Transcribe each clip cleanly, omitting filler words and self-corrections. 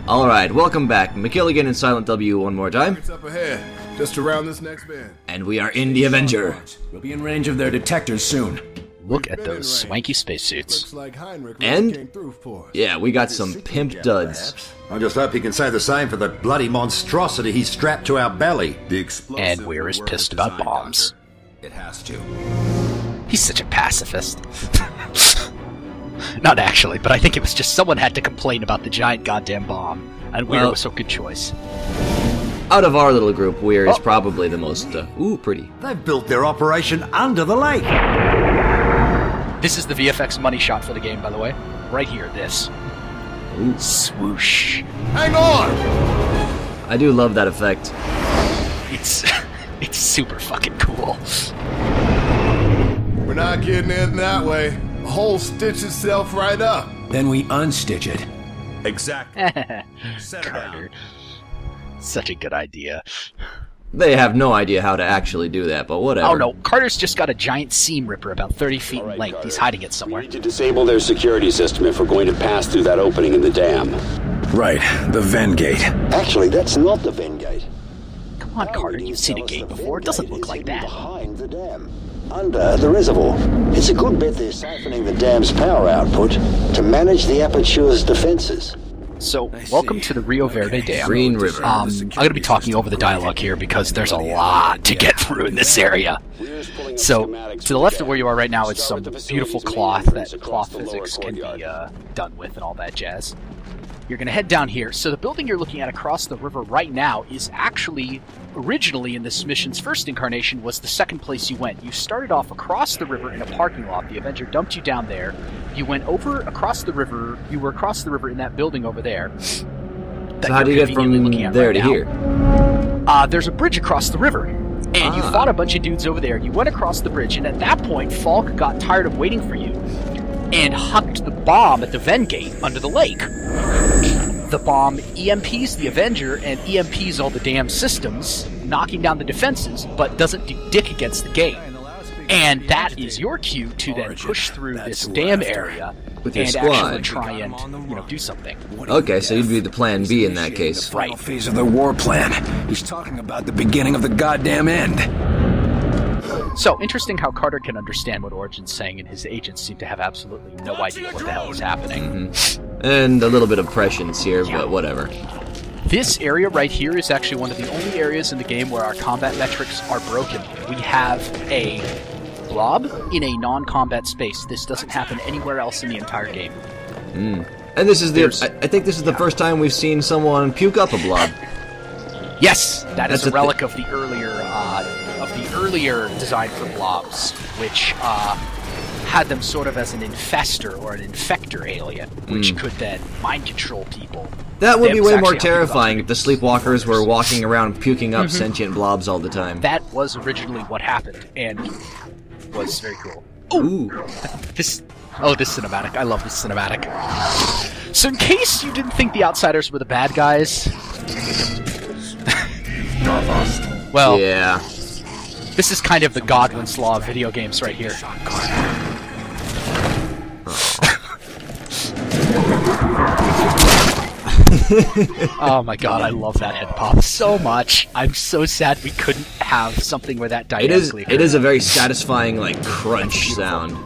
Alright, welcome back. McKilligan and Silent W one more time. It's up ahead, just around this next bend. And we are in the Avenger. We'll be in range of their detectors soon. Look at those swanky spacesuits. Like and, yeah, we got some pimp duds. I just hope he can say the same for the bloody monstrosity he's strapped to our belly. And we're as pissed about bombs. It has to. He's such a pacifist. Not actually, but I think it was just someone had to complain about the giant goddamn bomb, and Weir was a good choice. Out of our little group, Weir is probably the most, pretty. They've built their operation under the lake. This is the VFX money shot for the game, by the way. Right here, this. Ooh. Swoosh. Hang on! I do love that effect. It's super fucking cool. We're not getting in that way. The hole stitch itself right up. Then we unstitch it. Exactly. Carter. Such a good idea. They have no idea how to actually do that, but whatever. Oh no, Carter's just got a giant seam ripper about 30 feet in length. Carter. He's hiding it somewhere. We need to disable their security system if we're going to pass through that opening in the dam. Right, the Ven Gate. Actually, that's not the Ven Gate. Come on, Carter, you've seen a gate before. It doesn't look like that. Behind the dam. Under the reservoir. It's a good bet they're siphoning the dam's power output to manage the aperture's defenses. So, welcome to the Rio Verde Dam. Green River. I'm going to be talking over the dialogue here because there's a lot to get through in this area. So, to the left of where you are right now is some beautiful cloth that cloth physics can be done with and all that jazz. You're going to head down here. So the building you're looking at across the river right now is actually, originally in this mission's first incarnation, was the second place you went. You started off across the river in a parking lot. The Avenger dumped you down there. You went over across the river. You were across the river in that building over there. So how do you get from there to here? There's a bridge across the river. And you fought a bunch of dudes over there. You went across the bridge, and at that point, Falk got tired of waiting for you and hucked the bomb at the Ven Gate under the lake. The bomb EMPs the Avenger and EMPs all the damn systems, knocking down the defenses, but doesn't do dick against the gate. And that is your cue to then push through this dam area with your and squad. actually try and, do something. Okay, so you'd be the plan B in that case. The final phase of their war plan. He's talking about the beginning of the goddamn end. So, interesting how Carter can understand what Origin's saying, and his agents seem to have absolutely no idea what the hell is happening. Mm-hmm. And a little bit of prescience here, but whatever. This area right here is actually one of the only areas in the game where our combat metrics are broken. We have a blob in a non-combat space. This doesn't happen anywhere else in the entire game. And this is I think this is the first time we've seen someone puke up a blob. Yes, that's a relic of the earlier design for blobs, which had them sort of as an infester or an infector alien, which could then mind control people. That would be way more terrifying if the sleepwalkers were walking around puking up sentient blobs all the time. That was originally what happened, and was very cool. Ooh. This cinematic. I love this cinematic. So in case you didn't think the Outsiders were the bad guys... well, yeah. This is kind of the Godwin's Law of video games right here. Oh my god, I love that head pop so much. I'm so sad we couldn't have something where that dynamically It is a very satisfying, crunch sound.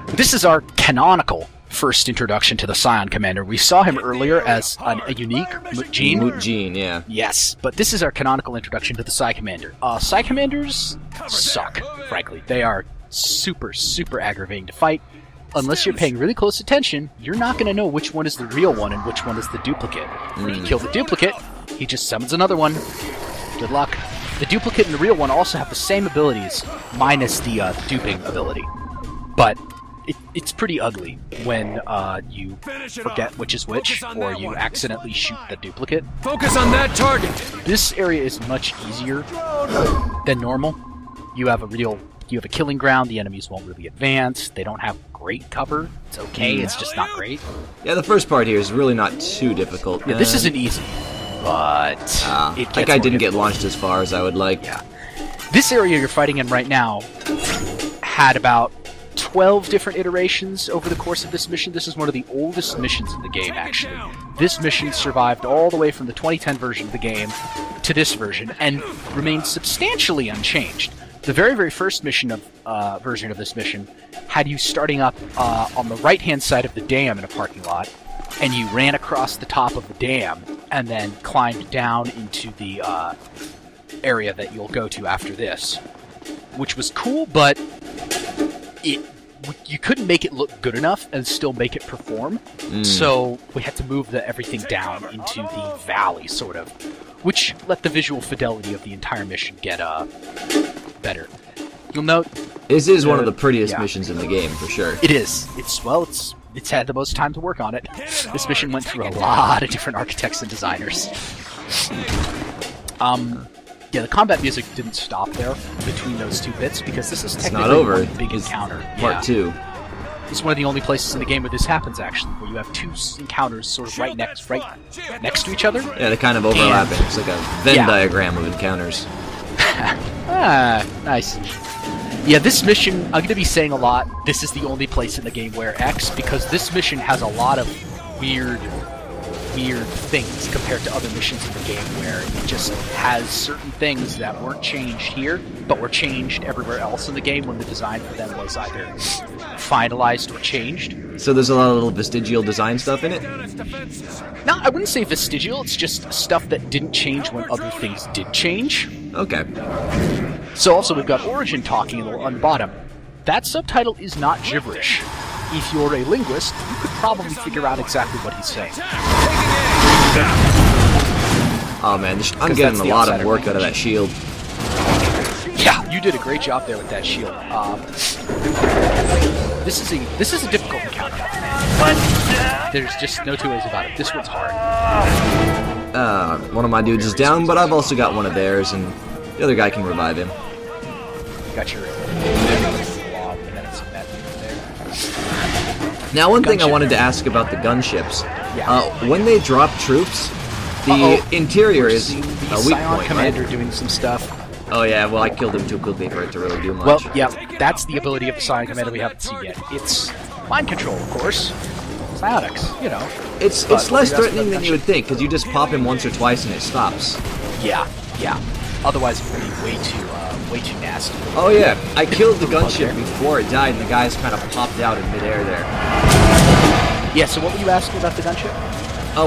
This is our canonical first introduction to the Scion Commander. We saw him earlier as a unique Muton. Muton, yeah. Yes, but this is our canonical introduction to the Psi Commander. Psi Commanders suck, frankly. They are super, super aggravating to fight. Unless you're paying really close attention, you're not going to know which one is the real one and which one is the duplicate. When you kill the duplicate, he just summons another one. Good luck. The duplicate and the real one also have the same abilities, minus the duping ability. But it's pretty ugly when you forget which is which, or you accidentally shoot the duplicate. Focus on that target! This area is much easier than normal. You have a killing ground, the enemies won't really advance, they don't have great cover. It's okay, it's just not great. Yeah, the first part here is really not too difficult. Yeah, this isn't easy, but it gets that guy didn't get launched as far as I would like. Yeah. This area you're fighting in right now had about 12 different iterations over the course of this mission. This is one of the oldest missions in the game, actually. This mission survived all the way from the 2010 version of the game to this version, and remains substantially unchanged. The very, very first mission version of this mission had you starting up on the right-hand side of the dam in a parking lot, and you ran across the top of the dam, and then climbed down into the area that you'll go to after this, which was cool, but you couldn't make it look good enough and still make it perform. So we had to move everything down into the valley, sort of, which let the visual fidelity of the entire mission get better. You'll note This is one of the prettiest missions in the game, for sure. it is. It's had the most time to work on it. This mission went through a lot of different architects and designers. Yeah, the combat music didn't stop there between those two bits, because this is technically not over. one big encounter. Part 2. It's one of the only places in the game where this happens, actually, where you have two encounters sort of right next to each other. Yeah, they're kind of overlapping. It's like a Venn diagram of encounters. Nice. Yeah, this mission, I'm going to be saying a lot, this is the only place in the game where X, because this mission has a lot of weird things compared to other missions in the game, where it just has certain things that weren't changed here, but were changed everywhere else in the game when the design for them was either finalized or changed. So there's a lot of little vestigial design stuff in it? No, I wouldn't say vestigial, it's just stuff that didn't change when other things did change. Okay. So also we've got Origin talking on the bottom. That subtitle is not gibberish. If you're a linguist, you could probably figure out exactly what he's saying. Oh man, I'm getting a lot of work out of that shield. Yeah, you did a great job there with that shield. This is a difficult encounter, but there's just no two ways about it. This one's hard. One of my dudes is down, but I've also got one of theirs, and the other guy can revive him. Got your Now, one thing I wanted to ask about the gunships. When they drop troops, the interior is a weak point, Commander right? doing some stuff. Oh yeah, well I killed him too quickly for it to really do much. Well, yeah, that's the ability of the Psion Commander we haven't seen yet. It's mind control, of course. Psionics, you know. It's less threatening than you would think, because you just pop him once or twice and it stops. Yeah. Otherwise, it would be way too nasty. Oh yeah, I killed the gunship before it died, and the guys kind of popped out in midair there. Yeah, so what were you asking about the gunship?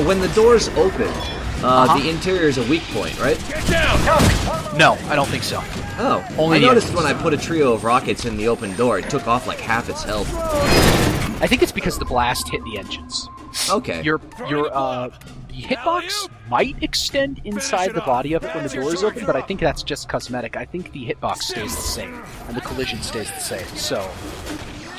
When the doors open, the interior is a weak point, right? No, I don't think so. Oh, Only I noticed when I put a trio of rockets in the open door, it took off like half its health. I think it's because the blast hit the engines. Okay. The hitbox might extend inside the body of it when the door is open, but I think that's just cosmetic. I think the hitbox stays the same, and the collision stays the same. So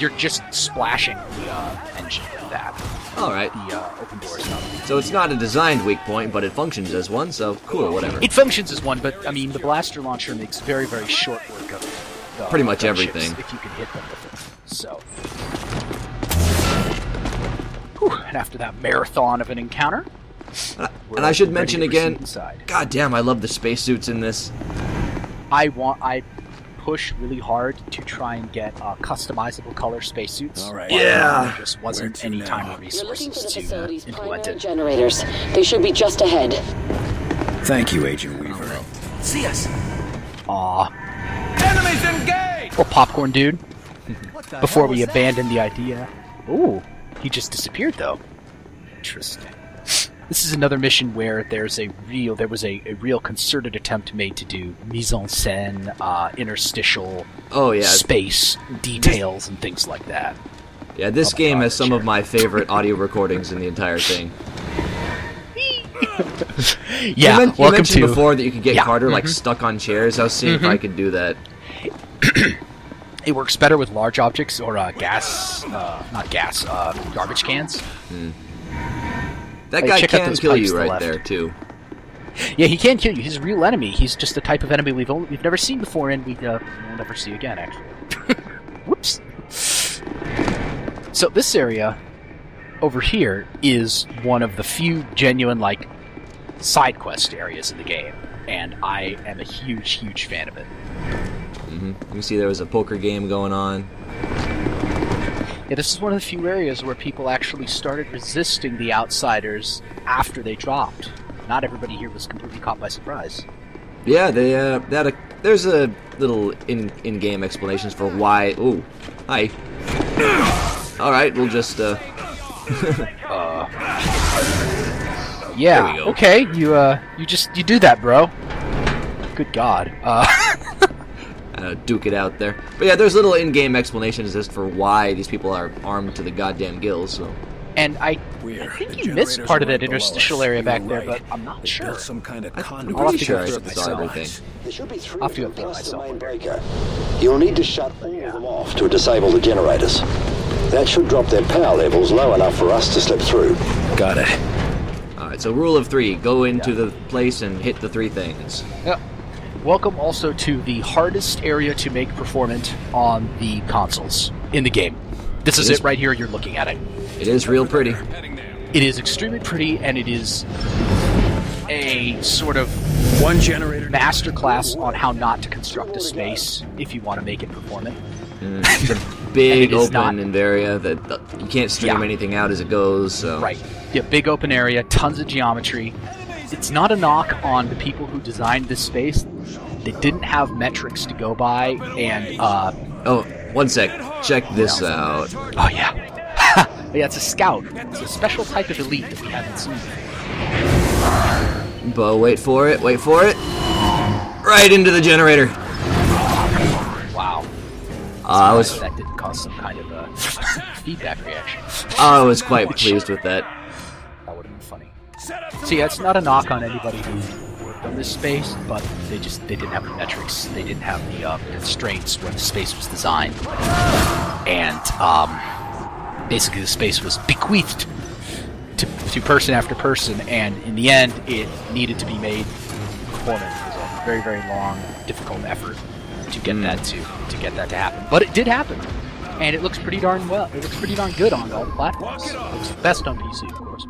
you're just splashing the engine with that. Alright. The open door stuff. So it's not a designed weak point, but it functions as one, so cool, whatever. It functions as one, but I mean, the blaster launcher makes very, very short work of pretty much gunships everything. if you can hit them with it. So. Whew, and after that marathon of an encounter. And I should mention ready to again, proceed inside. god damn, I love the spacesuits in this. I push really hard to try and get customizable color spacesuits. All right. Yeah. There just wasn't any time or You're looking for resources the to facility's implement primary it. generators. They should be just ahead. Thank you, Agent Weaver. See us. Aw. Enemies engaged! Well, popcorn dude. Before we abandon the idea. Ooh, he just disappeared though. Interesting. This is another mission where there was a real concerted attempt made to do mise en scène, interstitial space details and things like that. Yeah, this game has some of my favorite audio recordings in the entire thing. Yeah, you mentioned before that you could get Carter like stuck on chairs. I was seeing if I could do that. It works better with large objects or garbage cans. That guy check out can those kill pipes you to the right left. there too. Yeah, he can kill you. He's a real enemy. He's just the type of enemy we've never seen before, and we'll never see again. Actually, whoops. So this area over here is one of the few genuine side quest areas in the game, and I am a huge fan of it. You can see there was a poker game going on. Yeah, this is one of the few areas where people actually started resisting the outsiders after they dropped. Not everybody here was completely caught by surprise. Yeah, there's a little in-game explanations for why. Ooh, hi. All right, we'll just. Yeah. There we go. Okay, you do that, bro. Good God. Duke it out there. But yeah, there's little in-game explanations as for why these people are armed to the goddamn gills. So. And I think you missed part of that interstitial area back there, but I'm not sure. Some kind of I'm pretty sure I saw everything. There should be 3 I'll have to of go them through it plus the myself. main breaker. You'll need to shut all of them off to disable the generators. That should drop their power levels low enough for us to slip through. Got it. Alright, so rule of 3. Go into the place and hit the 3 things. Yep. Welcome also to the hardest area to make performant on the consoles in the game. This is it right here, you're looking at it. It is real pretty. It is extremely pretty, and it is a sort of One generator masterclass on how not to construct a space if you want to make it performant. It's a big And it is open area that you can't stream anything out as it goes. So. Right. Yeah, big open area, tons of geometry. It's not a knock on the people who designed this space. They didn't have metrics to go by, and Oh, one sec. Check this out. oh yeah. Yeah, it's a scout. It's a special type of elite that we haven't seen before. Bo, wait for it. Wait for it. Right into the generator. Wow. That didn't cause some kind of feedback reaction. I was quite pleased with that. That would have been funny. So yeah, it's not a knock on anybody who worked on this space, but they didn't have the metrics, they didn't have the constraints when the space was designed, and basically the space was bequeathed to person after person, and in the end, it needed to be made performant. It was a very, very long, difficult effort to get that to happen, but it did happen, and it looks pretty darn well. It looks pretty darn good on all the platforms. It looks best on PC, of course.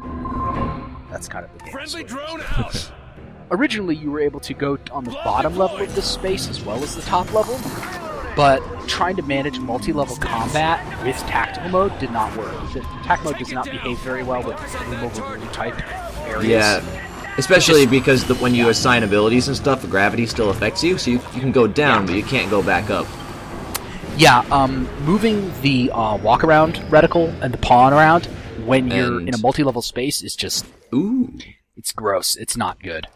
That's kind of the game. Friendly drone out. Originally, you were able to go on the bottom level of this space as well as the top level, but trying to manage multi-level combat with tactical mode did not work. The tac mode does not behave very well with room-over-room type areas. Yeah, especially because when you assign abilities and stuff, the gravity still affects you, so you can go down, but you can't go back up. Yeah, moving the walk-around reticle and the pawn around when you're in a multi-level space is just... Ooh. It's gross. It's not good.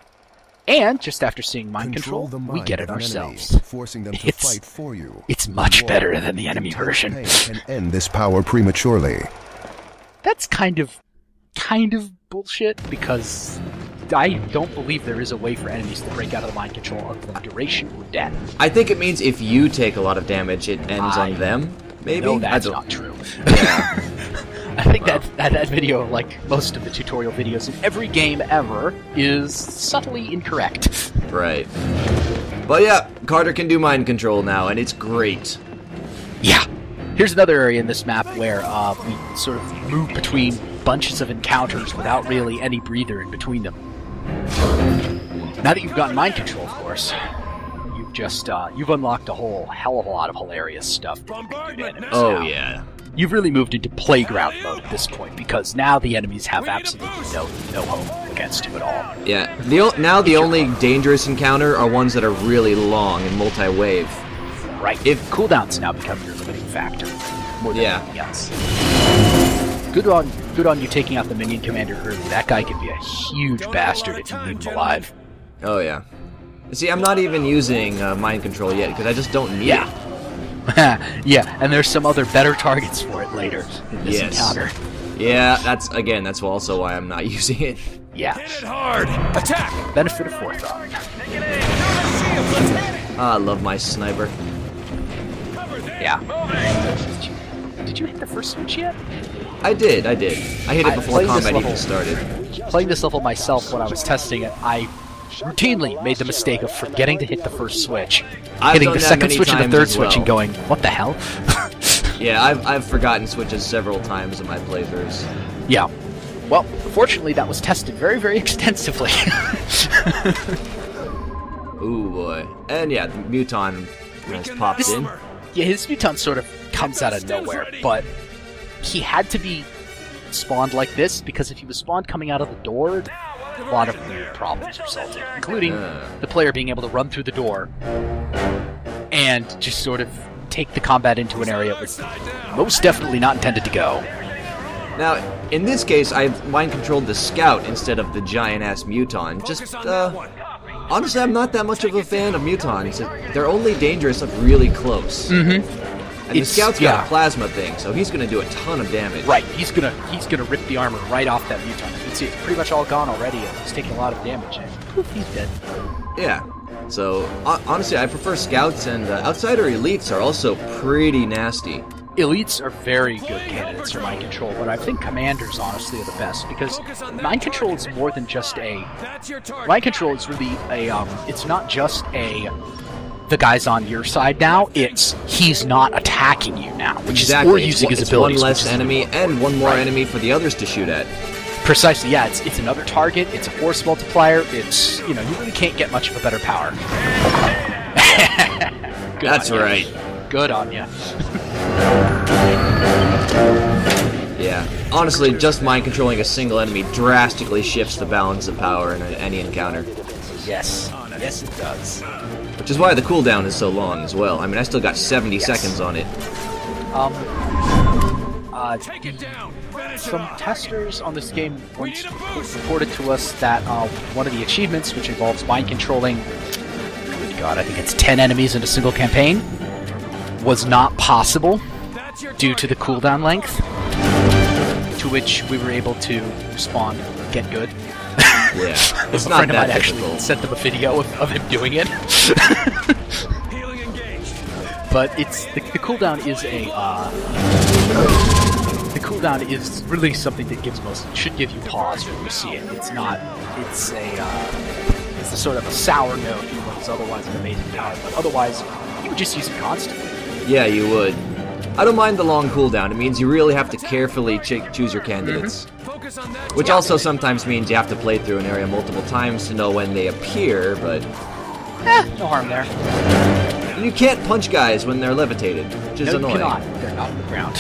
And just after seeing mind control, we get it ourselves. Forcing them to fight for you. It's much better than the enemy version. And end this power prematurely. That's kind of bullshit, because I don't believe there is a way for enemies to break out of the mind control other than duration or death. I think it means if you take a lot of damage, it ends on them. Maybe. No, that's not true. Yeah. I think that video, like most of the tutorial videos in every game ever, is subtly incorrect. Right. But yeah, Carter can do mind control now, and it's great. Yeah. Here's another area in this map where we sort of move between bunches of encounters without really any breather in between them. Now that you've gotten mind control, of course, you've unlocked a whole hell of a lot of hilarious stuff. Oh yeah. You've really moved into playground mode at this point, because now the enemies have absolutely no hope against you at all. Yeah. The only dangerous encounter are ones that are really long and multi-wave. Right. If cooldowns now become your limiting factor more than anything else. Good on you taking out the minion commander early. That guy can be a huge bastard if you leave him alive. Oh yeah. See, I'm not even using mind control yet because I just don't need it. Yeah, and there's some other better targets for it later in this encounter. Yeah, that's also why I'm not using it. Yeah. Hit hard. Attack. Benefit of forethought. I love my sniper. Yeah. Did you hit the first switch yet? I did. I hit it before combat even started. Playing this level myself when I was testing it, I routinely made the mistake of forgetting to hit the first switch, hitting the second switch and the third switch and going, what the hell? Yeah, I've forgotten switches several times in my playthroughs. Yeah. Well, fortunately that was tested very, very extensively. Ooh boy. And yeah, the Muton has popped in. Yeah, his Muton sort of comes out of nowhere, but he had to be spawned like this, because if he was spawned coming out of the door, a lot of weird problems resulted, including the player being able to run through the door and just sort of take the combat into an area it was most definitely not intended to go. Now, in this case, I've mind-controlled the Scout instead of the giant-ass Muton. Just, honestly, I'm not that much of a fan of Mutons. They're only dangerous up really close. Mm-hmm. And the Scout's got a plasma thing, so he's going to do a ton of damage. Right, he's gonna rip the armor right off that Muton. You can see it's pretty much all gone already, and he's taking a lot of damage, and poof, he's dead. Yeah. So, honestly, I prefer Scouts, and Outsider Elites are also pretty nasty. Elites are very good candidates for mind control, but I think Commanders, honestly, are the best, because mind control is more than just a... Mind control is really a, it's not just a... The guy's on your side now, it's he's not attacking you now, which is or using his abilities. One less enemy, and one more enemy for the others to shoot at. Precisely, yeah, it's another target, it's a force multiplier, it's, you know, you really can't get much of a better power. That's right. Good on ya. Yeah, honestly, just mind-controlling a single enemy drastically shifts the balance of power in any encounter. Yes, yes it does. Which is why the cooldown is so long as well. I mean, I still got 70 seconds on it. Some testers on this game once reported to us that one of the achievements, which involves mind controlling, good God, I think it's 10 enemies in a single campaign, was not possible due to the cooldown length, to which we were able to respond, get good. Yeah, it's a not friend of that mine difficult. actually sent them a video of him doing it. But it's the cooldown is a the cooldown is really something that should give you pause when you see it. It's not. It's a sort of a sour note in what is otherwise an amazing power. But otherwise, you would just use it constantly. Yeah, you would. I don't mind the long cooldown. It means you really have to carefully choose your candidates. Which also sometimes means you have to play through an area multiple times to know when they appear, but... no harm there. And you can't punch guys when they're levitated, which is annoying. No, you cannot. They're not on the ground.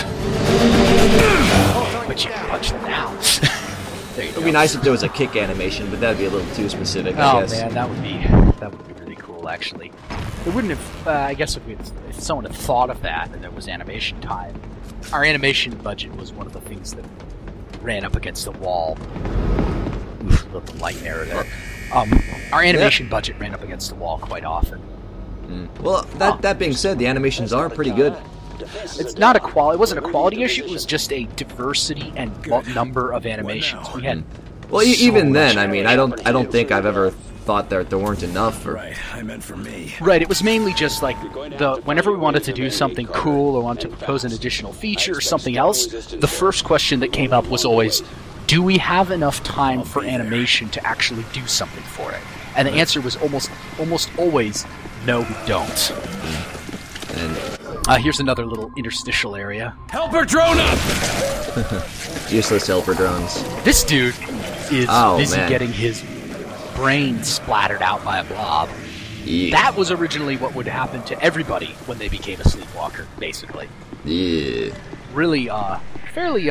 But you can punch them now. There you It go. would be nice if there was a kick animation, but that'd be a little too specific, I guess. Oh man, that would be really cool, actually. It wouldn't have, I guess if someone had thought of that and there was animation time. Our animation budget was one of the things that ran up against the wall. Oof, a little light error there. Our animation budget ran up against the wall quite often. Well, that being said, the animations are pretty good. It's not it wasn't a quality issue, it was just a diversity and number of animations. We had Well, even then, I mean, I don't think I've ever thought that there weren't enough. Right, I meant for me. Right, it was mainly just like whenever we wanted to do something cool or wanted to propose an additional feature or something else, the first question that came up was always, do we have enough time for animation to actually do something for it? And the answer was almost always, no, we don't. And here's another little interstitial area. Helper drone up! useless helper drones. This dude is busy man. getting his brain splattered out by a blob. Yeah. That was originally what would happen to everybody when they became a sleepwalker, basically. Yeah. Really, fairly,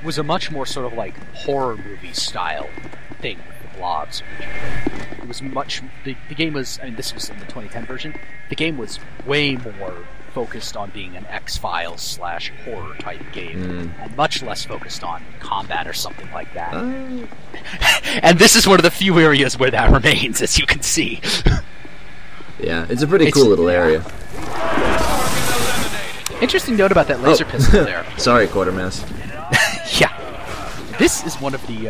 was a much more sort of like horror movie style thing with the Blobs. It was the game was, I mean, this was in the 2010 version, the game was way more focused on being an X-Files / horror type game, and much less focused on combat or something like that. And this is one of the few areas where that remains, as you can see. Yeah, it's a pretty cool little area. Interesting note about that laser pistol there. Sorry, Quartermass. Yeah. This is one of the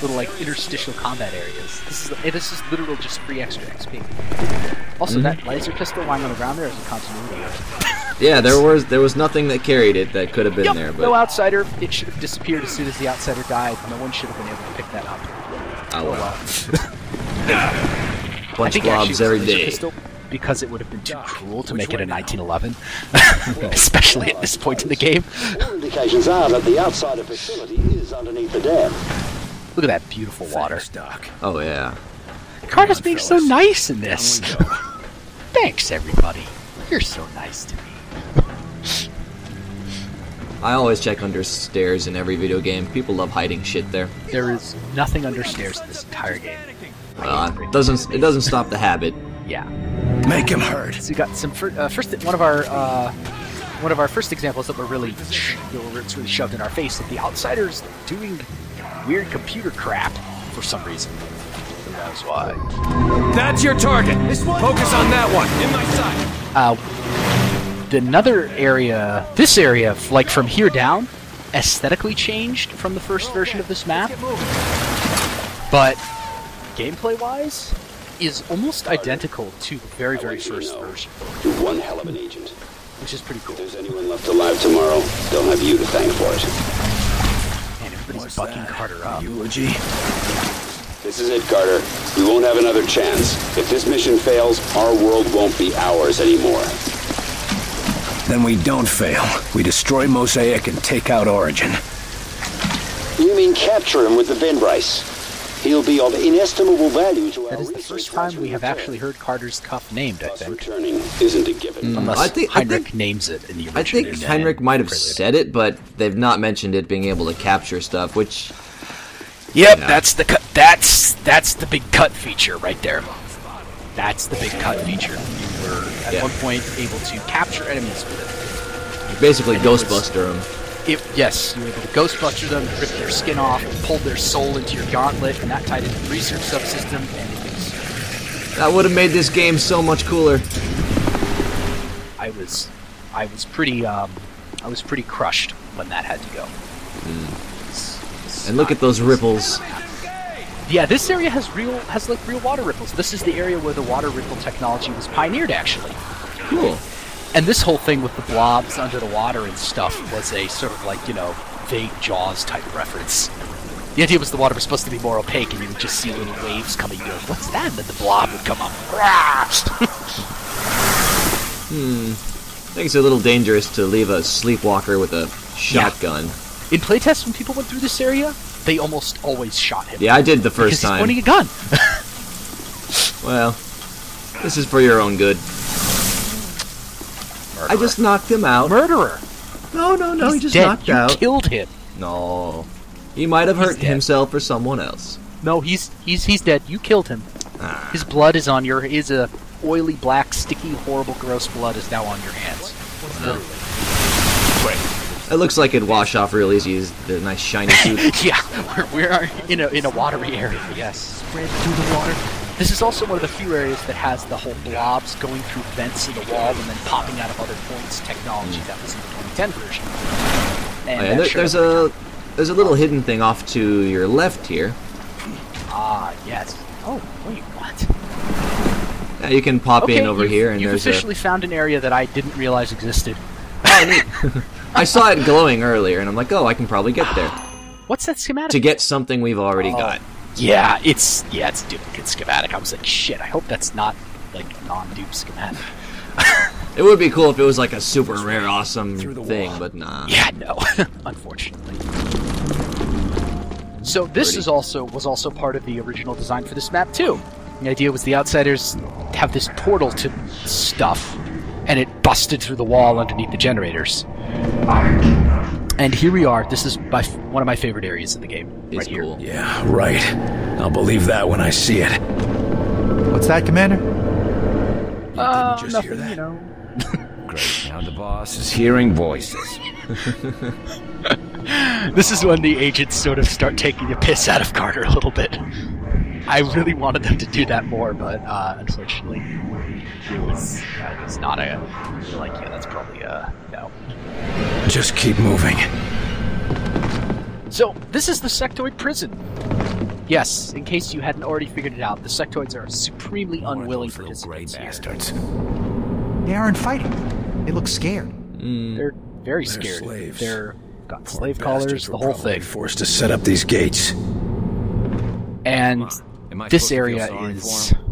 little like interstitial combat areas. This is literal just free extra XP. Also, that laser pistol lying on the ground there is a continuity error. Yeah, there was nothing that carried it that could have been there, but no outsider. It should have disappeared as soon as the outsider died. No one should have been able to pick that up. oh well. Punch actually Blobs it was a every laser day. pistol because it would have been too cruel to make it a 1911, especially at this point in the game. All indications are that the outsider facility is underneath the dam. Look at that beautiful water. Doc. Oh yeah. Carter's being so nice in this. Thanks, everybody. You're so nice to me. I always check under stairs in every video game. People love hiding shit there. There is nothing under stairs in this entire game. It doesn't stop the habit. Yeah. Make him hurt. So we got some one of our first examples that were really it's really shoved in our face, that the outsiders doing weird computer crap for some reason. Who knows why? That's your target. Focus on that one. In my sight. Another area, this area, like from here down, aesthetically changed from the first version of this map, but gameplay-wise, is almost identical to the very, very first version. You're one hell of an agent. Which is pretty cool. If there's anyone left alive tomorrow, they'll have you to thank for it. And everybody's bucking Carter up. Eulogy. This is it, Carter. We won't have another chance. If this mission fails, our world won't be ours anymore. Then we don't fail. We destroy Mosaic and take out Origin. You mean capture him with the Vindrice? He'll be of inestimable value to our That is the first time we have actually heard Carter's cuff named, I think. Returning isn't a given. Unless Heinrich names it in the original. I think Heinrich might have said it, but they've not mentioned it being able to capture stuff, which... Yep, that's the cut. That's the big cut feature right there. That's the big cut feature. You were at one point able to capture enemies with it. You basically Ghostbuster them. Yes, you were able to Ghostbuster them, rip their skin off, pulled their soul into your gauntlet, and that tied into the research subsystem, and it was... That would have made this game so much cooler. I was pretty crushed when that had to go. And look at those ripples. Yeah, this area has like real water ripples. This is the area where the water ripple technology was pioneered, actually. Cool. And this whole thing with the blobs under the water and stuff was a sort of like, vague Jaws type reference. The idea was the water was supposed to be more opaque and you would just see little waves coming in. What's that? And then the blob would come up. I think it's a little dangerous to leave a sleepwalker with a shotgun. In playtests, when people went through this area, they almost always shot him. Yeah, I did the first because time. He's pointing a gun. Well, this is for your own good. Murderer. I just knocked him out. Murderer. No, he just dead. knocked You out. killed him. No, he might have hurt dead. himself or someone else. No, he's dead. You killed him. His blood is on your... is a oily, black, sticky, horrible, gross blood is now on your hands. It looks like it'd wash off real easy. Is the nice shiny suit. Yeah, we're in a watery area. Yes, spread through the water. This is also one of the few areas that has the whole blobs going through vents in the wall and then popping out of other points technology that was in the 2010 version. And there's a little hidden thing off to your left here. Ah, yes. Oh, wait, what? Yeah, you can pop in over here, and you've there's officially found an area that I didn't realize existed. Oh, neat. I saw it glowing earlier, and I'm like, oh, I can probably get there. What's that schematic? To get something we've already got. Yeah, it's a duplicate schematic. I was like, shit, I hope that's not, like, a non-dupe schematic. It would be cool if it was like a super rare, awesome thing, but nah. Yeah, no, unfortunately. So this was also part of the original design for this map, too. The idea was the outsiders have this portal to stuff, and it busted through the wall underneath the generators. And here we are. This is one of my favorite areas of the game. It's right here. cool. Yeah, right. I'll believe that when I see it. What's that, Commander? Just nothing, hear that? Great, now the boss is hearing voices. This is when the agents sort of start taking the piss out of Carter a little bit. I really wanted them to do that more, but unfortunately, it was not a... Like, yeah, that's probably a no. Just keep moving. So, this is the Sectoid Prison. Yes, in case you hadn't already figured it out, the Sectoids are supremely unwilling participants here. Bastards. They aren't fighting. They look scared. They're very scared. slaves. They're got slave collars, the whole thing. Forced to set up these gates. And Am I this supposed to feel area sorry is... for him?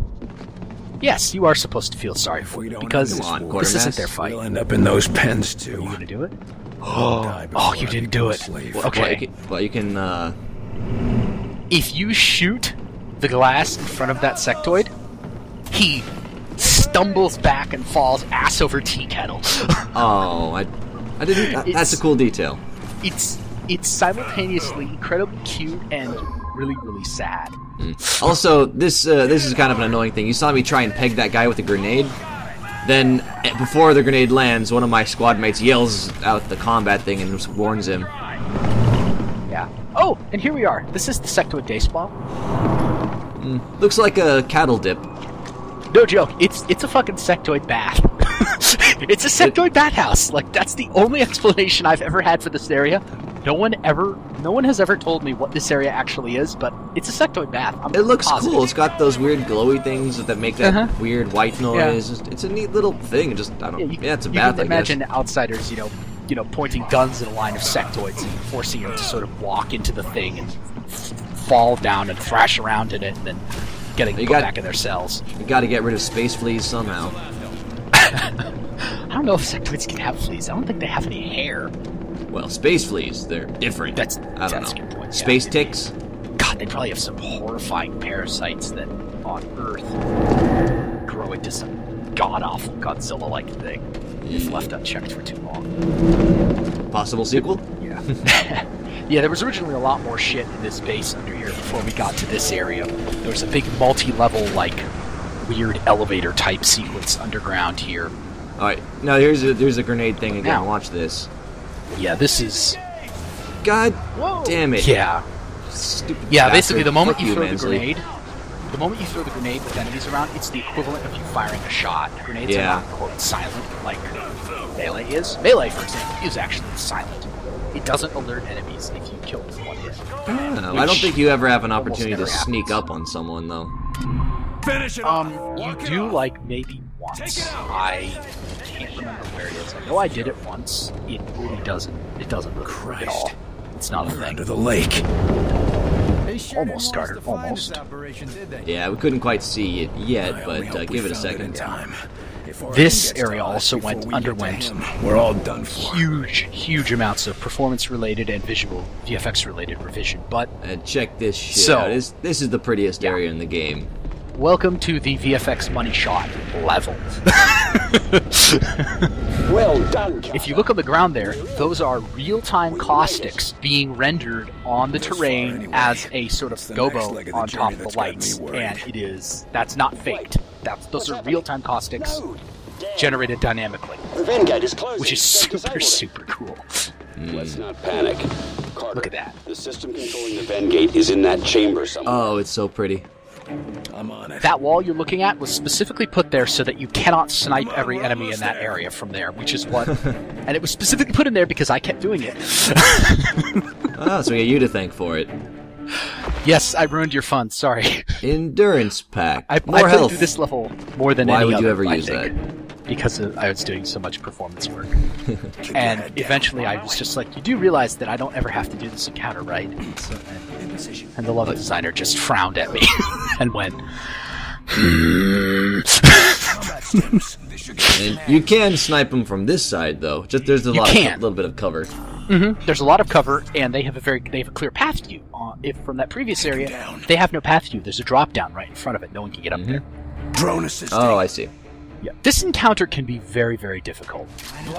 Yes, you are supposed to feel sorry for them, because Come on, this isn't Quartermass. their fight. We'll end up in those pens, Are you too. gonna do it? Die before Oh, I you didn't become do a it. slave. Okay. Well, you can, If you shoot the glass in front of that sectoid, he stumbles back and falls ass over tea kettle. Oh, I I didn't. That's a cool detail. It's simultaneously incredibly cute and really, really sad. Also, this is kind of an annoying thing. You saw me try and peg that guy with a grenade. Then, before the grenade lands, one of my squad mates yells out the combat thing and just warns him. Yeah. Oh, and here we are. This is the Sectoid day spa. Looks like a cattle dip. No joke. It's a fucking Sectoid bath. It's a Sectoid bathhouse. Like, that's the only explanation I've ever had for this area. No one has ever told me what this area actually is, but it's a Sectoid bath. It looks positive. cool. It's got those weird glowy things that make that weird white noise. Yeah. It's a neat little thing. Just I don't. Yeah, it's a bath. You can imagine outsiders, you know, pointing guns at a line of sectoids and forcing them to sort of walk into the thing and fall down and thrash around in it, and then getting put back in their cells. You got to get rid of space fleas somehow. I don't know if sectoids can have fleas. I don't think they have any hair. Well, space fleas, they're different. That's a good point. Yeah. Space ticks? God, they probably have some horrifying parasites that on Earth grow into some god-awful Godzilla-like thing if left unchecked for too long. Possible sequel? Yeah. Yeah, there was originally a lot more shit in this base under here before we got to this area. There was a big multi-level, like, weird elevator-type sequence underground here. Alright, now here's a grenade thing again. Now, watch this. Yeah, this is... God damn it. Yeah. Stupid bastard. Basically, the moment you throw the grenade with enemies around, it's the equivalent of you firing a shot. Grenades are not, quote, silent, like Melee is. Melee, for example, is actually silent. It doesn't alert enemies if you kill them one hit. I don't think you ever have an opportunity to sneak up on someone, though. Finish it you do, like, maybe once. I can't remember where it is. I know I did it once. It really doesn't. It doesn't really work at all. It's not a thing. Under the lake. Almost started. Almost. Yeah, we couldn't quite see it yet, but give it a second. This area also underwent We're all done for. huge amounts of performance-related and visual VFX-related revision. But check this shit out. This is the prettiest area in the game. Welcome to the VFX money shot level. Well done, If you look on the ground there, those are real-time caustics being rendered on the terrain as a sort of gobo on top of the lights, and that's not faked. Those are real-time caustics generated dynamically, the Ven gate is closing. Which is super cool. Let's not panic. Carter, look at that. The system controlling the Ven gate is in that chamber somewhere. Oh, it's so pretty. I'm on it. That wall you're looking at was specifically put there so that you cannot snipe every enemy in that area from there, which is what... and it was specifically put in there because I kept doing it. So we got you to thank for it. Yes, I ruined your fun, sorry. Endurance pack. I played through this level more than any other. Why would you ever use that? Because I was doing so much performance work. And eventually I was just like, you do realize that I don't ever have to do this encounter, right? And the level designer just frowned at me and went... And you can snipe them from this side, though. Just there's a little bit of cover. There's a lot of cover, and they have a clear path to you. If from that previous area, they have no path to you. There's a drop down right in front of it. No one can get up there. Drone assisting. Oh, I see. Yeah, this encounter can be very, very difficult.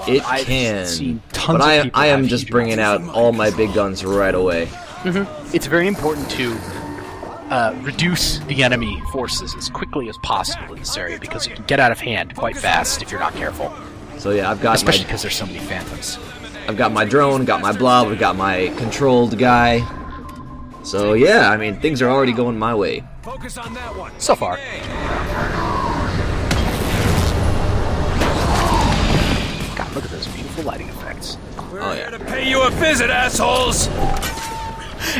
I've seen tons of people I am just bringing out all my big guns right away. It's very important to reduce the enemy forces as quickly as possible in this area because it can get out of hand quite fast if you're not careful. So yeah, I've got especially because there's so many phantoms. I've got my drone, got my blob, I've got my controlled guy. So yeah, I mean things are already going my way. Focus on that one. So far. God, look at those beautiful lighting effects. We're here to pay you a visit, assholes!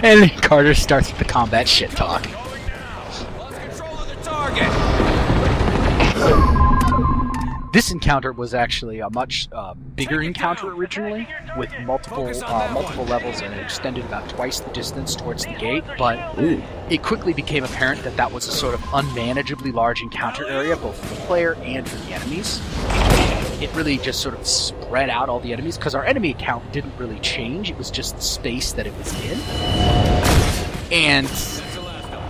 And Carter starts with the combat shit talk. Control of the target. This encounter was actually a much bigger encounter originally, with multiple levels, and it extended about twice the distance towards the gate, but it quickly became apparent that that was a sort of unmanageably large encounter area, both for the player and for the enemies. It really just sort of spread out all the enemies, because our enemy count didn't really change, it was just the space that it was in. And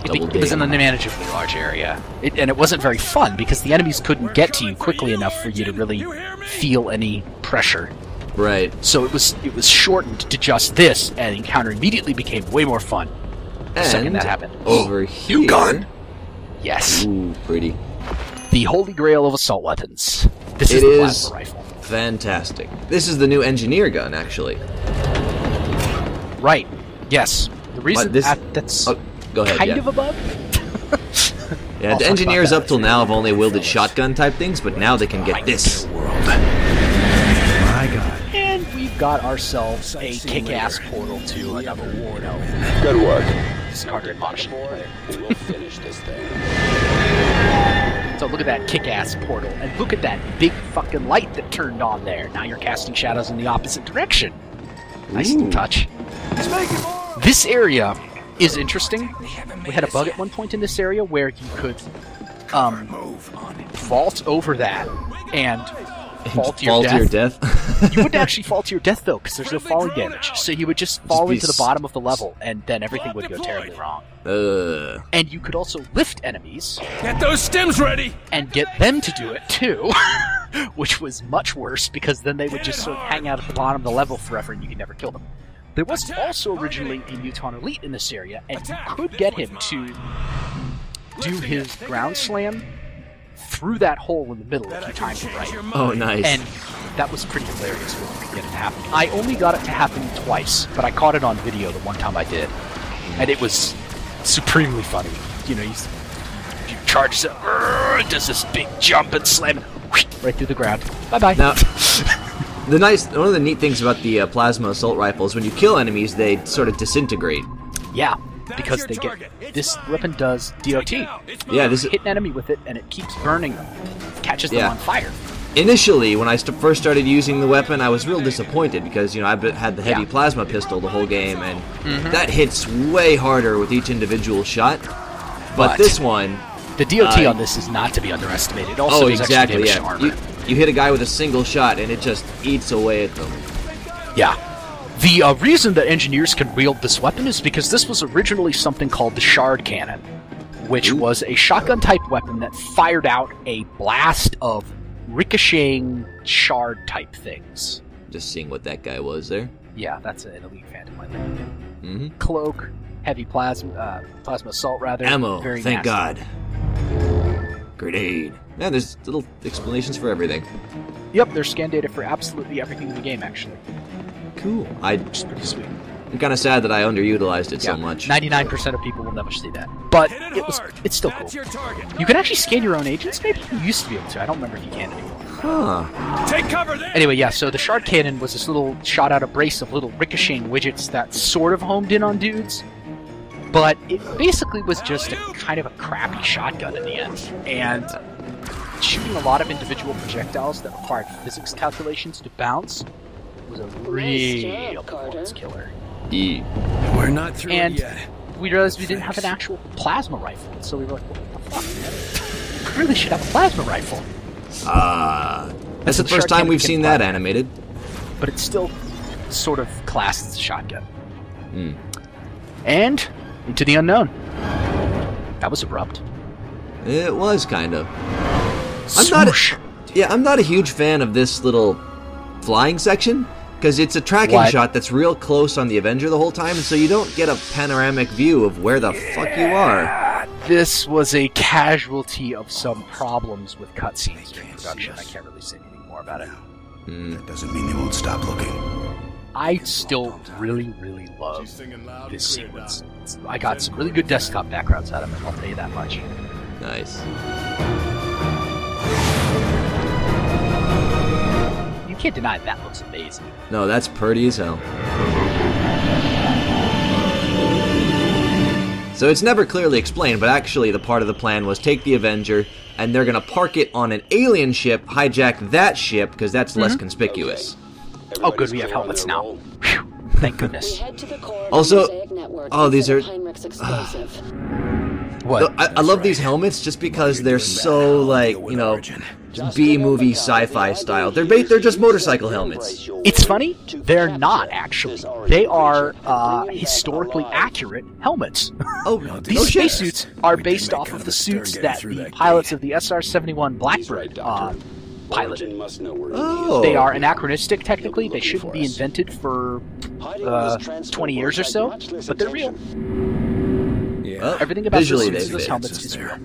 it was an unmanageably large area. And it wasn't very fun, because the enemies couldn't get to you quickly enough for you to really feel any pressure. Right. So it was shortened to just this, and the encounter immediately became way more fun. The second that happened. Over here... New gun? Yes. Ooh, pretty. The holy grail of assault weapons. This is the plasma rifle. Fantastic. This is the new engineer gun, actually. Right. Yes. The reason that's go ahead, kind of a bug. Yeah, the engineers up till now have only wielded shotgun type things, but now they can get this. My God. And we've got ourselves a kick-ass portal to another war. Good work. Discard and polish. We'll finish this thing. So look at that kick-ass portal, and look at that big fucking light that turned on there. Now you're casting shadows in the opposite direction. Nice little touch. This area is interesting. We had a bug at one point in this area where you could vault over that and fall to your death. You wouldn't actually fall to your death, though, because there's no falling damage. So you would just fall into the bottom of the level, and then everything would go terribly wrong. And you could also lift enemies. Get those stems ready! And get them to do it, too. Which was much worse, because then they would just sort of hang out at the bottom of the level forever, and you could never kill them. There was also originally a Muton Elite in this area, and you could get him to do his ground slam through that hole in the middle if you timed it right. Oh, nice. And that was pretty hilarious when you could get it to happen. I only got it to happen twice, but I caught it on video the one time I did. And it was supremely funny. You know, you charge it, does this big jump and slam it right through the ground. Bye-bye. Now, one of the neat things about the plasma assault rifles, when you kill enemies, they sort of disintegrate. Yeah. Because they get this weapon does DOT. Yeah, this hit an enemy with it, and it keeps burning them, catches them on fire. Initially, when I first started using the weapon, I was real disappointed because I've had the heavy plasma pistol the whole game, and that hits way harder with each individual shot. But this one, the DOT on this is not to be underestimated. It also does extra damage to armor. You hit a guy with a single shot, and it just eats away at them. Yeah. The reason that engineers can wield this weapon is because this was originally something called the Shard Cannon, which was a shotgun-type weapon that fired out a blast of ricocheting shard-type things. Just seeing what that guy was there. Yeah, that's an elite phantom, I think. Cloak, heavy plasma assault, rather. Ammo, very thank nasty. God. Grenade. Yeah, there's little explanations for everything. Yep, there's scan data for absolutely everything in the game, actually. Cool. Which is pretty sweet. I'm kind of sad that I underutilized it so much. 99% of people will never see that. But it's still cool. You can actually scan your own agents, maybe? You used to be able to. I don't remember if you can anymore. Huh. Take cover there! Anyway, yeah, so the Shard Cannon was this little shot out a brace of little ricocheting widgets that sort of homed in on dudes. But it basically was just a kind of a crappy shotgun in the end. And shooting a lot of individual projectiles that required physics calculations to bounce was a real performance killer. We're not through yet. We realized we didn't have an actual plasma rifle, so we were like, what the fuck? We really should have a plasma rifle. That's the first time we've seen that animated. But it's still sort of classed as a shotgun. And into the unknown. That was abrupt. It was kind of. I'm not a huge fan of this little flying section, because it's a tracking shot that's real close on the Avenger the whole time, and so you don't get a panoramic view of where the fuck you are. This was a casualty of some problems with cutscenes during production. I can't really say anything more about it. That doesn't mean they won't stop looking. I still really, really love this sequence. I got some really good desktop backgrounds out of it, I'll tell you that much. Nice. You can't deny that looks amazing. No, that's pretty as hell. So it's never clearly explained, but actually the part of the plan was take the Avenger, and they're going to park it on an alien ship, hijack that ship, because that's less conspicuous. Oh good, we have helmets now. Whew. Thank goodness. Also, these are... What? I love these helmets just because they're so, like, B-movie sci-fi style. They're just motorcycle helmets. It's funny, they're not, actually. They are historically accurate helmets. These spacesuits are based off of the suits that the pilots of the SR-71 Blackbird piloted. Oh. They are anachronistic, technically. They shouldn't be invented for 20 years or so, but they're real. Yeah. Everything about Visually, those helmets is real.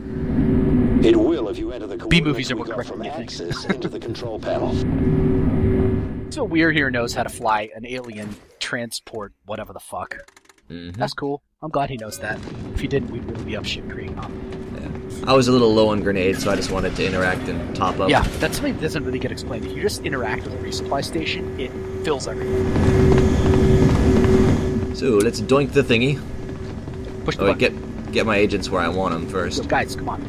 It will if you enter the B-movies are more coordinates correct we than got you from think. access into the control panel. So Weir here knows how to fly an alien transport, whatever the fuck. That's cool. I'm glad he knows that. If he didn't, we'd really be up shit creek, huh? I was a little low on grenades, so I just wanted to interact and top up. Yeah, that's something that doesn't really get explained. If you just interact with a resupply station, it fills everything. So let's doink the thingy. Push the Oh, wait, button. get my agents where I want them first. So guys, come on.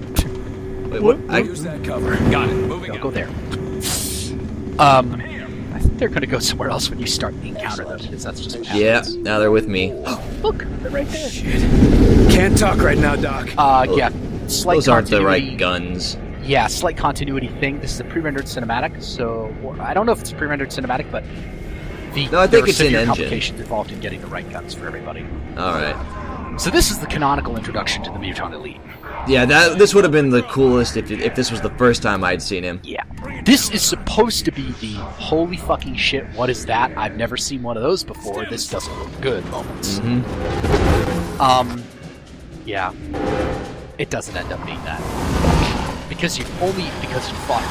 Wait, what? Use that cover. Got it. Moving Go there. I think they're gonna go somewhere else when you start the encounter, though, because that's just what Yeah, happens. now they're with me. Look, they're right there. Can't talk right now, Doc. Yeah. Slight Those aren't the continuity- right guns. Yeah, slight continuity thing. This is a pre-rendered cinematic, so I don't know if it's a pre-rendered cinematic, but No, I think there are it's in severe engine. complications involved in getting the right guns for everybody. Alright. So this is the canonical introduction to the Muton Elite. Yeah, this would have been the coolest if this was the first time I'd seen him. Yeah. This is supposed to be the holy fucking shit, what is that? I've never seen one of those before. This doesn't look good moments. Yeah. It doesn't end up being that. Because you fought it before.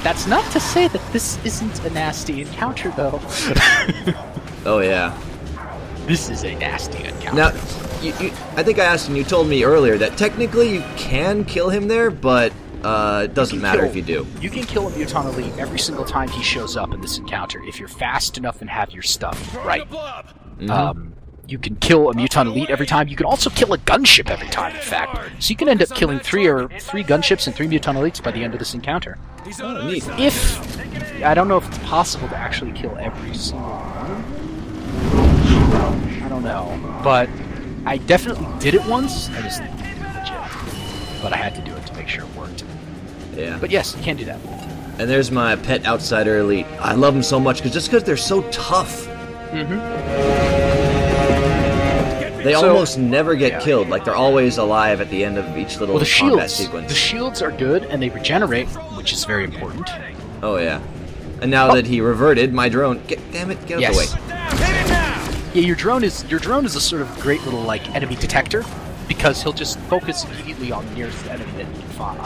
That's not to say that this isn't a nasty encounter, though. Oh, yeah. This is a nasty encounter. Now, I think I asked and you told me earlier that technically you can kill him there, but it doesn't matter if you do. You can kill a Muton Elite every single time he shows up in this encounter if you're fast enough and have your stuff right. You can kill a Muton Elite every time. You can also kill a gunship every time, in fact. So you can end up killing three gunships and 3 Muton Elites by the end of this encounter. Oh, neat. If I don't know if it's possible to actually kill every single one. I don't know, but I definitely did it once. I just didn't do it legit, but I had to do it to make sure it worked. Yeah. But yes, you can do that. And there's my pet outsider elite. I love them so much because they're so tough. They almost never get killed. Like they're always alive at the end of each little combat sequence. The shields are good and they regenerate, which is very important. Oh yeah. And now that he reverted, my drone. Damn it! Get out of the way. Yeah, your drone is a sort of great little like enemy detector because he'll just focus immediately on the nearest enemy that he can find.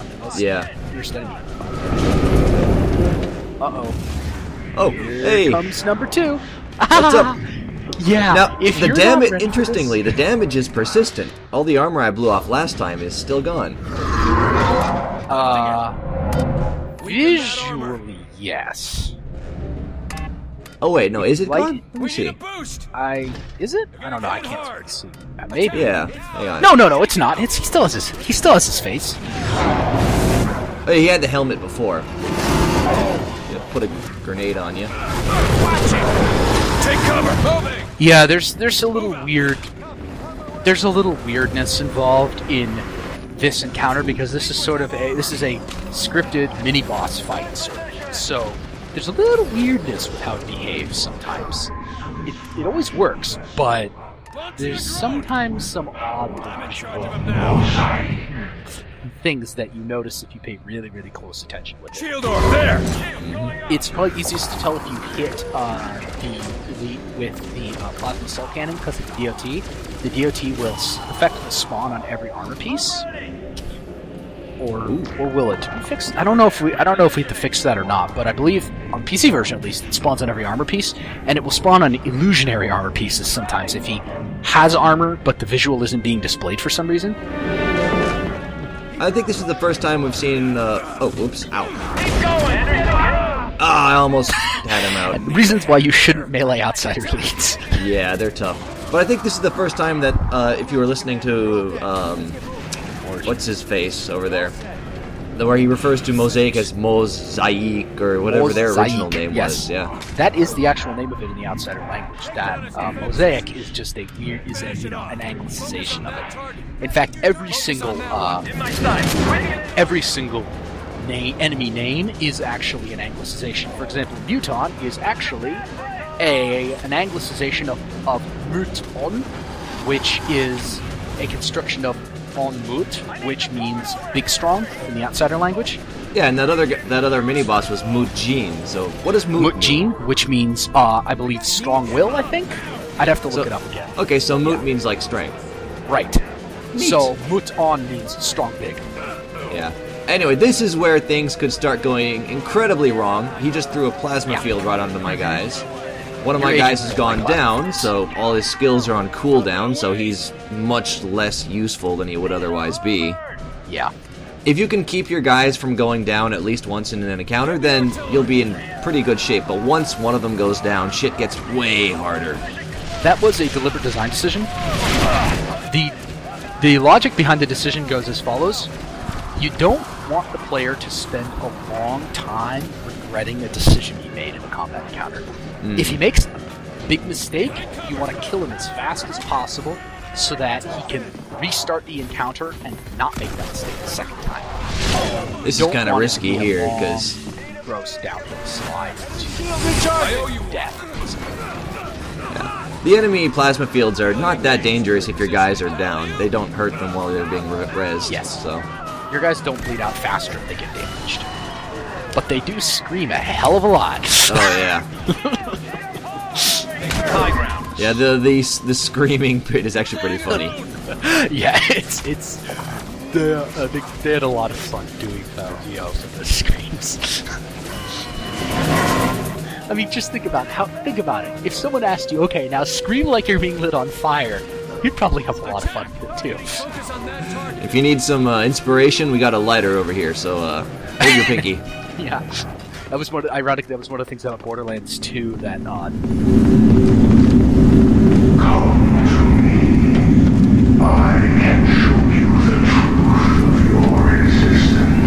Nearest enemy. Oh, Here comes number 2. What's up? Yeah. Now, if the you're damage. not ready for Interestingly, this- the damage is persistent. All the armor I blew off last time is still gone. Visually, yes. Oh wait, no, is it Like- gone? Let me see. Is it? I don't know. I can't really see. Maybe. Yeah. Hang on. No, it's not. He still has his face. Oh, he had the helmet before. Yeah, put a grenade on you. Take cover. Moving. Yeah, there's a little weird. There's a little weirdness involved in this encounter because this is a scripted mini boss fight, so there's a little weirdness with how it behaves sometimes. It always works, but there's sometimes some odd things that you notice if you pay really, really close attention with it. Shield door there. It's probably easiest to tell if you hit the elite with the plasma cell cannon because of the DOT. The DOT will effectively spawn on every armor piece, or will it? Did we fix? I don't know if we have to fix that or not. But I believe on PC version at least, it spawns on every armor piece, and it will spawn on illusionary armor pieces sometimes if he has armor but the visual isn't being displayed for some reason. I think this is the first time we've seen. Oh, whoops! Ow! Ah, I almost had him out. And reasons why you shouldn't melee outsider elites. Yeah, they're tough. But I think this is the first time that if you were listening to what's his face over there, where he refers to Mosaic as Mosaic or whatever their original name was. Yeah, that is the actual name of it in the outsider language. That Mosaic is just an anglicization of it. In fact, every single enemy name is actually an anglicization. For example, Muton is actually an anglicization of Muton, which is a construction of on Mut, which means big strong in the outsider language. Yeah, and that other mini-boss was Muton. So what is Muton? Muton, which means, I believe, strong will, I think? I'd have to look it up again. Okay, so Mut means, like, strength. Right. Neat. So Muton means strong big. Yeah. Anyway, this is where things could start going incredibly wrong. He just threw a plasma field right onto my guys. One of my guys has gone down, so all his skills are on cooldown, so he's much less useful than he would otherwise be. Yeah. If you can keep your guys from going down at least once in an encounter, then you'll be in pretty good shape. But once one of them goes down, shit gets way harder. That was a deliberate design decision. The logic behind the decision goes as follows. You don't want the player to spend a long time regretting a decision he made in a combat encounter. If he makes a big mistake, you want to kill him as fast as possible so that he can restart the encounter and not make that mistake the second time. This is kind of risky here, because... gross downhill slide to death. Yeah. The enemy plasma fields are not that dangerous if your guys are down. They don't hurt them while they're being rezzed. Yes. So. Your guys don't bleed out faster if they get damaged. But they do scream a hell of a lot. Oh, yeah. Yeah, the screaming bit is actually pretty funny. Yeah, they had a lot of fun doing the screams. I mean, just think about it. If someone asked you, okay, now scream like you're being lit on fire, you'd probably have a lot of fun with it too. If you need some inspiration, we got a lighter over here, so hold your pinky. Yeah, that was ironic. That was one of the things about Borderlands 2 that Come to me. I can show you the truth of your existence.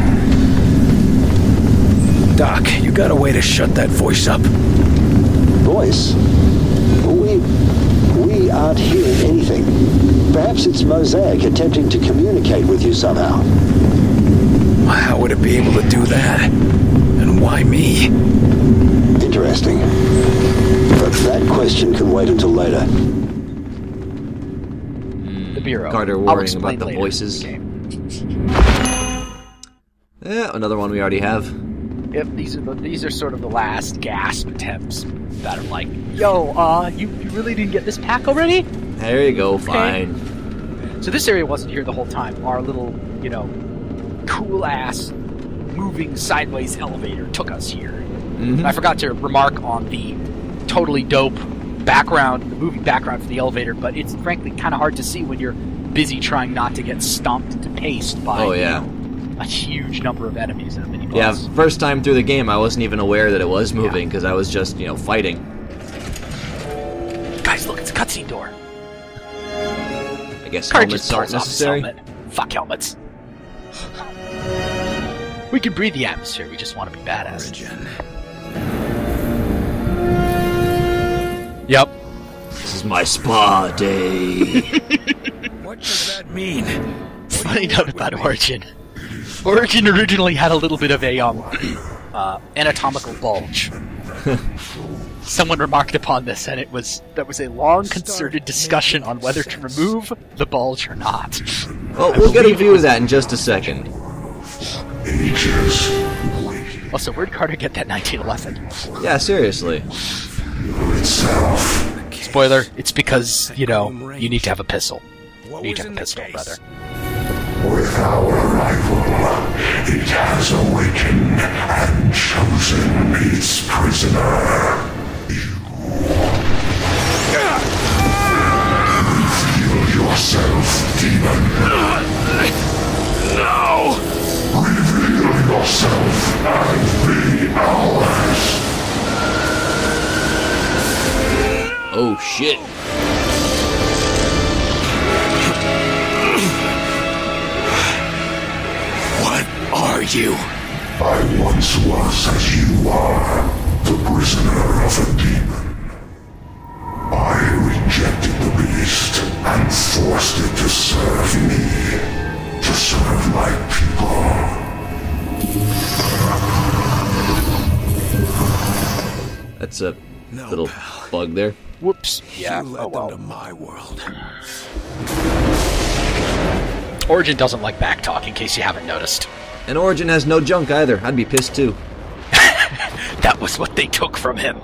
Doc, you got a way to shut that voice up? Voice? We aren't hearing anything. Perhaps it's Mosaic attempting to communicate with you somehow. How would it be able to do that? And why me? Interesting. But that question can wait until later. The Bureau. Carter worrying about the voices. Yeah, another one we already have. Yep, these are sort of the last gasp attempts that are like, yo, you really didn't get this pack already? There you go, fine. So this area wasn't here the whole time. Our little, cool-ass moving sideways elevator took us here. Mm-hmm. I forgot to remark on the totally dope background, the moving background for the elevator, but it's frankly kind of hard to see when you're busy trying not to get stomped into paste by a huge number of enemies in a mini-boss. Yeah, first time through the game, I wasn't even aware that it was moving, because I was just, fighting. Guys, look, it's a cutscene door. I guess helmets aren't necessary. Fuck helmets. We can breathe the atmosphere, we just want to be badass. Origin. Yep. This is my spa day. What does that mean? Funny note about Origin. Origin originally had a little bit of a anatomical bulge. Someone remarked upon this, and that was a long, concerted discussion on whether to remove the bulge or not. Well, we'll get a view of that in just a second. Also, where'd Carter get that 1911? Yeah, seriously. Spoiler, it's because, you need to have a pistol. You need to have a pistol, brother. With our arrival, it has awakened and chosen its prisoner. Reveal yourself, demon. No! Reveal yourself and be ours. Oh, shit. What are you? I once was as you are, the prisoner of a demon. I rejected the beast and forced it to serve me, to serve my people. That's a little bug there. Whoops. Yeah. You led them to my world. Origin doesn't like backtalk, in case you haven't noticed. And Origin has no junk either. I'd be pissed too. That was what they took from him.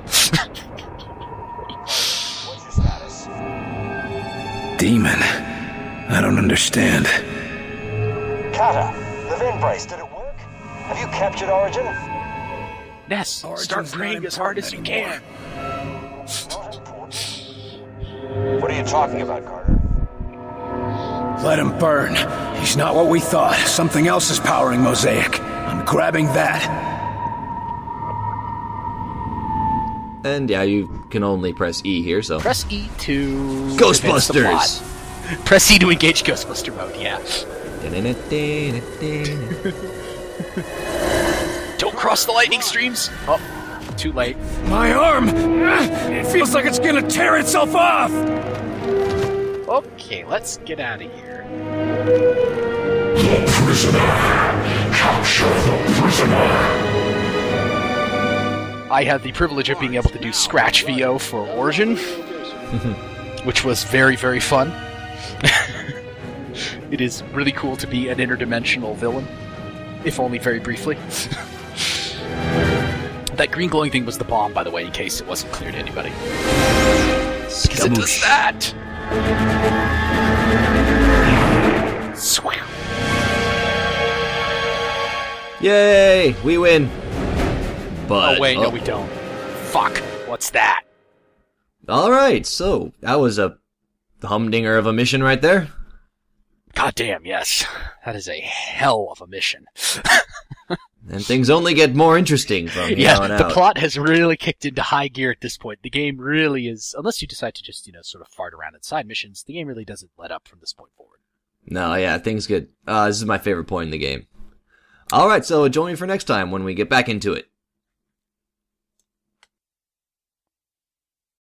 Demon. I don't understand. Carter, the vent brace, did it work? Have you captured Origin? Ness, start praying as hard as you can. Not important. What are you talking about, Carter? Let him burn. He's not what we thought. Something else is powering Mosaic. I'm grabbing that. And yeah, you can only press E here, so... Press E to... Ghostbusters! Press E to engage Ghostbuster mode, yeah. Don't cross the lightning streams! Oh, too late. My arm! It feels like it's gonna tear itself off! Okay, let's get out of here. The prisoner! Capture the prisoner! I had the privilege of being able to do Scratch VO for Origin, which was very, very fun. It is really cool to be an interdimensional villain, if only very briefly. That green glowing thing was the bomb, by the way, in case it wasn't clear to anybody. Because it does that! Swam. Yay! We win! But, oh wait, no we don't. Fuck, what's that? Alright, so, that was a humdinger of a mission right there. God damn, yes. That is a hell of a mission. And things only get more interesting from here on out. The plot has really kicked into high gear at this point. The game really is, unless you decide to just, sort of fart around in side missions, the game really doesn't let up from this point forward. No, yeah, things get, this is my favorite point in the game. Alright, so join me for next time when we get back into it.